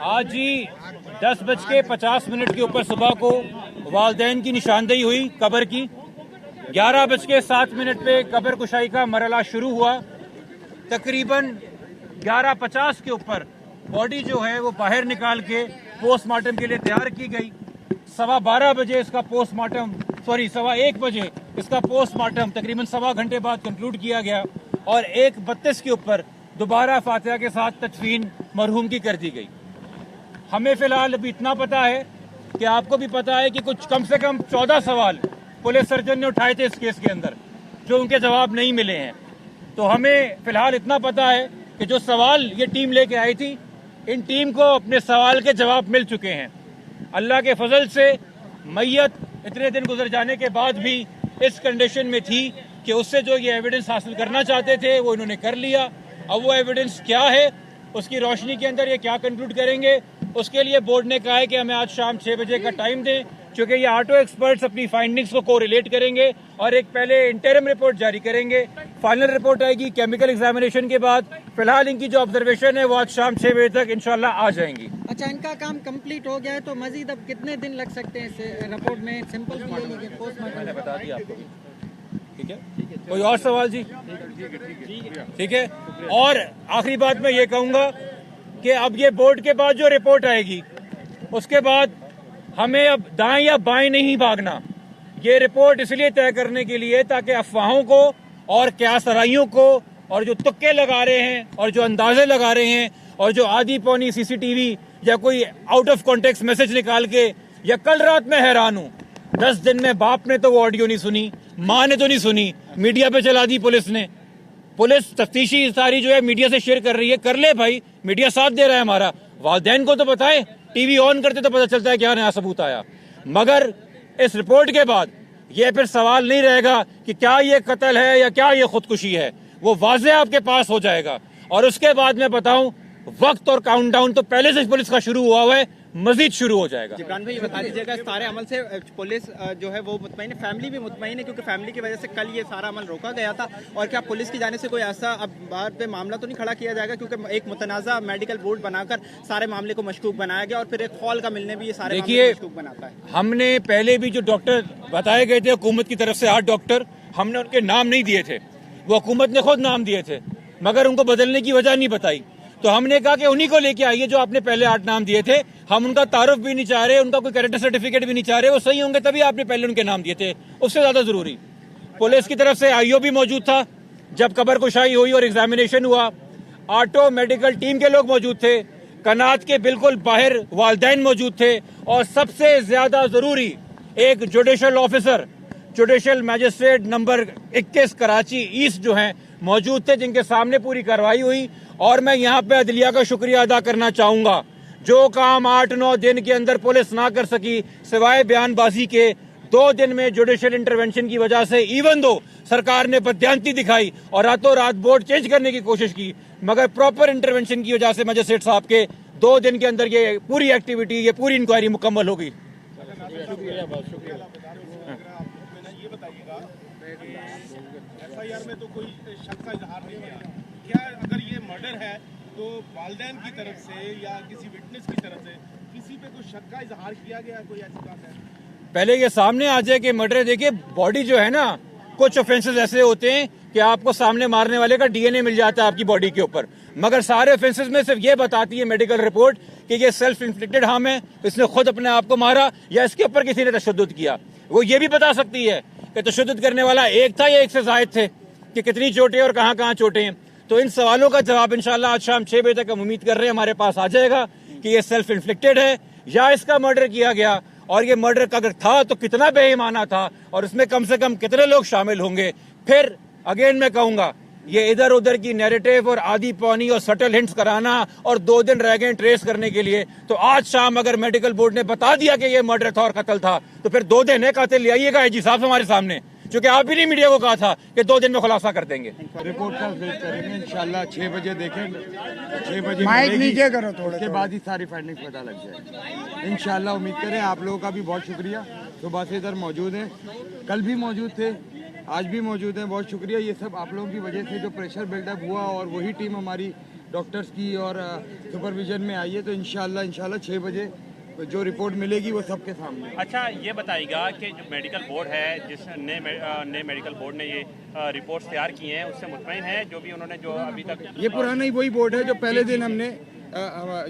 आज ही 10:50 के ऊपर सुबह को वालदैन की निशानदेही हुई कब्र की। 11:07 पे कब्र कुशाई का मरला शुरू हुआ। तकरीबन 11:50 के ऊपर बॉडी जो है वो बाहर निकाल के पोस्टमार्टम के लिए तैयार की गई। 12:15 बजे इसका पोस्टमार्टम 1:15 बजे इसका पोस्टमार्टम तकरीबन 1.25 घंटे बाद कंक्लूड किया गया और 1:32 के ऊपर दोबारा फातिहा के साथ तदफीन मरहूम की कर दी गई। हमें फिलहाल अभी इतना पता है कि आपको भी पता है कि कुछ कम से कम 14 सवाल पुलिस सर्जन ने उठाए थे इस केस के अंदर, जो उनके जवाब नहीं मिले हैं। तो हमें फिलहाल इतना पता है कि जो सवाल ये टीम लेके आई थी, इन टीम को अपने सवाल के जवाब मिल चुके हैं। अल्लाह के फजल से मैयत इतने दिन गुजर जाने के बाद भी इस कंडीशन में थी कि उससे जो ये एविडेंस हासिल करना चाहते थे वो इन्होंने कर लिया। अब वो एविडेंस क्या है, उसकी रोशनी के अंदर ये क्या कंक्लूड करेंगे, उसके लिए बोर्ड ने कहा है कि हमें आज शाम 6 बजे का टाइम दें, क्योंकि ये ऑटो एक्सपर्ट्स अपनी फाइंडिंग्स को कोरिलेट करेंगे और एक पहले इंटरिम रिपोर्ट जारी करेंगे। फाइनल रिपोर्ट आएगी केमिकल एग्जामिनेशन के बाद। फिलहाल इनकी जो ऑब्जर्वेशन है वो आज शाम 6 बजे तक इंशाल्लाह आ जाएंगी। अच्छा, इनका काम कंप्लीट हो गया है तो मजीद अब कितने दिन लग सकते हैं इस रिपोर्ट में? सिंपल भी ले लीजिए, पोस्टमार्टम मैंने बता दिया आपको। ठीक है, कोई और सवाल जी? ठीक है। और आखिरी बात मैं ये कहूंगा कि अब ये बोर्ड के बाद जो रिपोर्ट आएगी उसके बाद हमें अब दाएं या बाएं नहीं भागना। ये रिपोर्ट इसलिए तय करने के लिए ताकि अफवाहों को और क्यासराइयों को और जो तुक्के लगा रहे हैं और जो अंदाजे लगा रहे हैं और जो आधी पौनी सीसीटीवी या कोई आउट ऑफ कॉन्टेक्स्ट मैसेज निकाल के, या कल रात में हैरान हूं 10 दिन में बाप ने तो वो ऑडियो नहीं सुनी, मां ने तो नहीं सुनी, मीडिया पे चला दी पुलिस ने। पुलिस तफ्तीशी सारी जो है मीडिया से शेयर कर रही है, कर ले भाई, मीडिया साथ दे रहा है हमारा। वालदैन को तो बताएं, टीवी ऑन करते तो पता चलता है क्या नया सबूत आया। मगर इस रिपोर्ट के बाद ये फिर सवाल नहीं रहेगा कि क्या ये कत्ल है या क्या ये खुदकुशी है, वो वाज़े आपके पास हो जाएगा। और उसके बाद मैं बताऊं, वक्त और काउंटडाउन तो पहले से पुलिस का शुरू हुआ है, मजीद शुरू हो जाएगा। जिब्रान भाई बता दीजिएगा, इस सारे अमल से पुलिस जो है वो मुतमईन है, फैमिली भी मुतमईन है, क्योंकि फैमिली की वजह से कल ये सारा अमल रोका गया था। और क्या पुलिस की जाने से कोई ऐसा अब बात पे मामला तो नहीं खड़ा किया जाएगा, क्योंकि एक मुतनाज़ा मेडिकल बोर्ड बनाकर सारे मामले को मशकूक बनाया गया और फिर एक खौल का मिलने भी ये सारे मामले को मशकूक बनाता है। हमने पहले भी जो डॉक्टर बताए गए थे हुकूमत की तरफ से 8 डॉक्टर, हमने उनके नाम नहीं दिए थे, वो हुकूमत ने खुद नाम दिए थे, मगर उनको बदलने की वजह नहीं बताई। तो हमने कहा कि उन्हीं को लेके आइए जो आपने पहले 8 नाम दिए थे। हम उनका तारुफ भी नहीं चाह रहे, उनका कोई कैरेक्टर सर्टिफिकेट भी नहीं चाह रहे, वो सही होंगे तभी आपने पहले उनके नाम दिए थे। उससे ज्यादा जरूरी पुलिस की तरफ से आईओ भी मौजूद था जब कब्र कुशाई हुई और एग्जामिनेशन हुआ। ऑटो मेडिकल टीम के लोग मौजूद थे, कनात के बिल्कुल बाहर वालदैन मौजूद थे, और सबसे ज्यादा जरूरी एक judicial officer, judicial magistrate number 21 Karachi east जो हैं मौजूद थे, जिनके सामने पूरी कार्रवाई हुई। और मैं यहाँ पे अदलिया का शुक्रिया अदा करना चाहूंगा। जो काम 8-9 दिन के अंदर पुलिस ना कर सकी सिवाय बयानबाजी के, 2 दिन में जुडिशियल इंटरवेंशन की वजह से, इवन दो सरकार ने बदयांती दिखाई और रातों रात बोर्ड चेंज करने की कोशिश की, मगर प्रॉपर इंटरवेंशन की वजह से मजिस्ट्रेट साहब के 2 दिन के अंदर ये पूरी एक्टिविटी, ये पूरी इंक्वायरी मुकम्मल हो गई। एफआईआर में तो कोई शक का इजहार नहीं किया, क्या अगर ये मर्डर है तो वालिदैन की तरफ से या किसी विटनेस की तरफ से किसी पे कोई शक का इजहार किया गया, कोई ऐसी बात है? पहले ये सामने आ जाए कि मर्डर, देखिए बॉडी जो है ना, कुछ ऑफेंसेस ऐसे होते हैं कि आपको सामने मारने वाले का डीएनए मिल जाता है आपकी बॉडी के ऊपर, मगर सारे ऑफेंसेस में सिर्फ ये बताती है मेडिकल रिपोर्ट कि ये सेल्फ इन्फ्लिक्टेड हार्म है, इसने खुद अपने आप को मारा या इसके ऊपर किसी ने तशद्दुद किया। वो ये भी बता सकती है कि तशद्दुद करने वाला एक था या एक से जायद थे, कि कितनी चोटें और कहां कहां चोटें हैं। तो इन सवालों का जवाब इंशाल्लाह आज शाम 6 बजे तक हम उम्मीद कर रहे हैं हमारे पास आ जाएगा कि ये सेल्फ इन्फ्लिक्टेड है या इसका मर्डर किया गया, और ये मर्डर अगर था तो कितना बेईमाना था और इसमें कम से कम कितने लोग शामिल होंगे। फिर अगेन मैं कहूंगा, ये इधर उधर की नैरेटिव और आधी पौनी और सटल हिंट्स कराना और 2 दिन रह गए ट्रेस करने के लिए, तो आज शाम अगर मेडिकल बोर्ड ने बता दिया कि ये मर्डर था और कत्ल था, तो फिर 2 दिन है, कातिल ले आइएगा आईजी साहब हमारे सामने, क्योंकि आप भी नहीं मीडिया को कहा था कि 2 दिन में खुलासा कर देंगे। रिपोर्ट का वेट करेंगे इंशाल्लाह, 6 बजे देखेंगे, 6 बजे माइक नीचे करो थोड़ा, उसके बाद ही सारी फाइंडिंग्स पता लग जाए इंशाल्लाह। उम्मीद करें। आप लोगों का भी बहुत शुक्रिया, सुबह से इधर मौजूद हैं, कल भी मौजूद थे, आज भी मौजूद हैं, बहुत शुक्रिया। ये सब आप लोगों की वजह से जो प्रेशर बिल्डअप हुआ, और वही टीम हमारी डॉक्टर्स की और सुपरविजन में आई है, तो इंशाल्लाह 6 बजे जो रिपोर्ट मिलेगी वो सबके सामने। अच्छा, ये बताइएगा कि जो मेडिकल बोर्ड है, जिस नए मेडिकल बोर्ड ने ये रिपोर्ट्स तैयार की हैं, उससे मुतमईन है जो भी उन्होंने जो अभी तक ये पुराना ही वही बोर्ड है जो पहले दिन हमने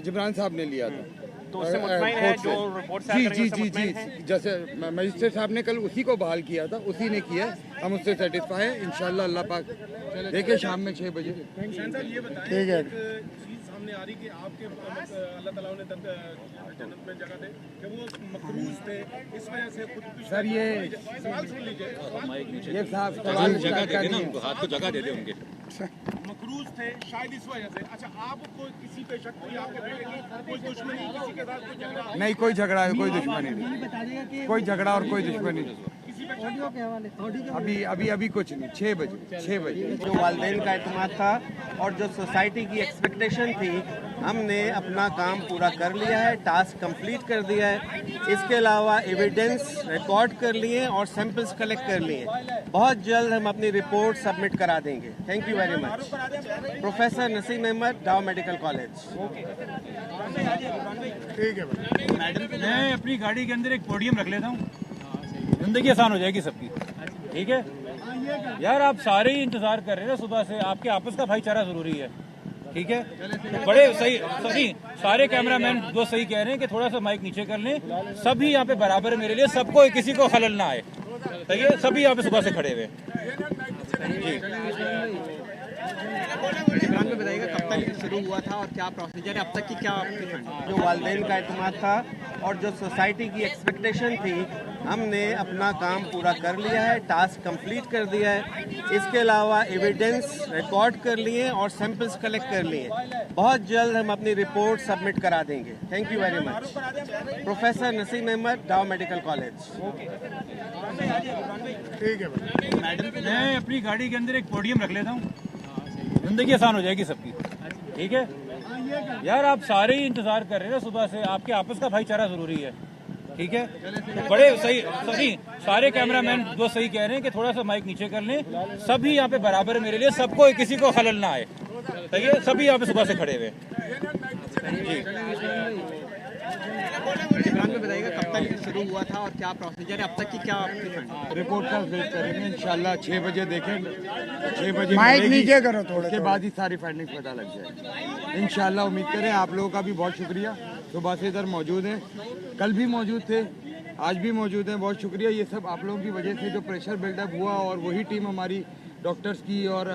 जिब्रान साहब ने लिया था। तो उससे मुतमईन है जो रिपोर्ट जी तैयार जी करेंगे, जी उससे जी मुतमईन है? जैसे मजिस्ट्रेट साहब ने कल उसी को बहाल किया था, उसी ने किया है, हम उससे सेटिस्फाई है। इंशाल्लाह अल्लाह पाक देखे शाम में 6 बजे। हुसैन साहब ये बताएं, ठीक है। एक चीज सामने आ रही कि आपके अल्लाह ताला ने जन्नत में जगह दे कि वो मकरूज थे, इस वजह से खुद सर ये सवाल सुन लीजिए। ये साहब सवाल जगह दे का देना नहीं है। उनको, हाथ को जगह दे दे उनके। मकरूज थे शायद इस वजह से। अच्छा, आपको किसी पे शक, कोई आपके कोई दुश्मनी, किसी के साथ कोई झगड़ा? नहीं, कोई झगड़ा है, कोई दुश्मनी नहीं, ये बता दीजिएगा कि कोई झगड़ा और कोई दुश्मनी नहीं। ऑडियो के हवाले अभी कुछ नहीं, 6 बजे। जो वालिदैन का एतमाद था और जो सोसाइटी की एक्सपेक्टेशन थी, हमने अपना काम पूरा कर लिया है, टास्क कंप्लीट कर दिया है। इसके अलावा एविडेंस रिकॉर्ड कर लिए और सैंपल्स कलेक्ट कर लिए। बहुत जल्द हम अपनी रिपोर्ट सबमिट करा देंगे। Thank you very much. Professor Naseem Ahmed, Dow medical college. मैं अपनी गाड़ी के अंदर एक पोडियम रख लेता हूँ, जिंदगी आसान हो जाएगी सबकी। ठीक है यार, आप सारे ही इंतजार कर रहे हैं ना सुबह से, आपके आपस का भाईचारा जरूरी है। ठीक है, बड़े सही सारे कैमरामैन जो सही कह रहे हैं कि थोड़ा सा माइक नीचे कर लें, सभी यहाँ पे बराबर है मेरे लिए, सबको किसी को खलल ना आए। ठीक है, सभी यहाँ पे सुबह से खड़े हुए इमरान में बताइएगा कब तक शुरू हुआ था और क्या प्रोसीजर है, अब तक की क्या जो वालिदैन का एतमाद था और जो सोसाइटी की एक्सपेक्टेशन थी, हमने अपना काम पूरा कर लिया है, टास्क कंप्लीट कर दिया है। इसके अलावा एविडेंस रिकॉर्ड कर लिए और सैंपल्स कलेक्ट कर लिए। बहुत जल्द हम अपनी रिपोर्ट सबमिट करा देंगे। Thank you very much. Professor Naseem Ahmed, Dow medical college. मैं अपनी गाड़ी के अंदर एक पोडियम रख लेता हूँ, जिंदगी आसान हो जाएगी सबकी। ठीक है यार, आप सारे ही इंतजार कर रहे हैं ना सुबह से, आपके आपस का भाईचारा जरूरी है। ठीक है, बड़े सही सारे कैमरामैन जो सही कह रहे हैं कि थोड़ा सा माइक नीचे कर लें, सभी यहाँ पे बराबर है मेरे लिए, सबको किसी को खलल ना आए। ठीक है, सभी यहाँ पे सुबह से खड़े हुए इमरान में बताइएगा कब तक शुरू हुआ था और क्या प्रोसीजर है, अब तक की क्या रिपोर्ट का वेट करेंगे, इंशाल्लाह 6 बजे देखेंगे। 6 बजे माइक नीचे करो थोड़े, के बाद ही सारी फाइंडिंग्स पता लग जाएगी। इंशाल्लाह उम्मीद करें। आप लोगों का भी बहुत शुक्रिया, सुबह से इधर मौजूद हैं, कल भी मौजूद थे, आज भी मौजूद हैं। बहुत शुक्रिया, ये सब आप लोगों की वजह से जो प्रेशर बिल्डअप हुआ, और वही टीम हमारी डॉक्टर्स की और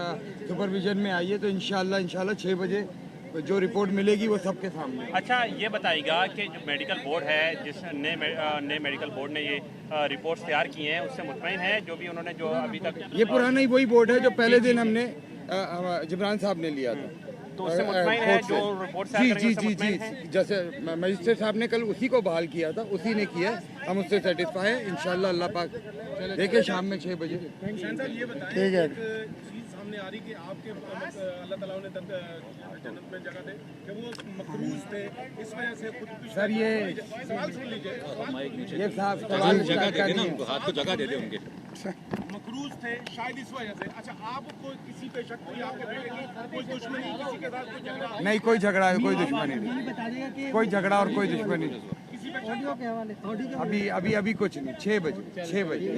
सुपरविजन में आई है, तो इंशाल्लाह 6 बजे जो रिपोर्ट मिलेगी वो सबके सामने। अच्छा, ये बताइएगा कि जो मेडिकल बोर्ड है, जिस नए मेडिकल बोर्ड ने ये रिपोर्ट्स तैयार की हैं, उससे मुतमईन है जो भी उन्होंने जो अभी तक ये पुराना ही वही बोर्ड है जो पहले दिन हमने जिब्रान साहब ने लिया था। तो उससे मुतमईन है जो रिपोर्ट तैयार जी करेंगे, जी उससे जी मुतमईन जी है? जैसे मजिस्ट्रेट साहब ने कल उसी को बहाल किया था, उसी ने किया है, हम उससे सेटिस्फाई है। इंशाल्लाह अल्लाह पाक देखे शाम में 6 बजे। हुसैन साहब ये बताएं, ठीक है। एक चीज सामने आ रही कि आपके अल्लाह ताला ने जन्नत में जगह दे कि वो मकरूज थे, इस वजह से खुद सर ये सवाल सुन लीजिए। ये साहब सवाल जगह दे का देना नहीं है। उनको, हाथ को जगह दे दे उनके। मकरूज थे शायद इस वजह से। अच्छा, आपको किसी पे शक, कोई आपके कोई दुश्मनी, किसी के साथ कोई झगड़ा? नहीं, कोई झगड़ा है, कोई दुश्मनी नहीं, ये बता दीजिएगा कि कोई झगड़ा और कोई दुश्मनी नहीं। ऑडियो के हवाले अभी कुछ नहीं, 6 बजे।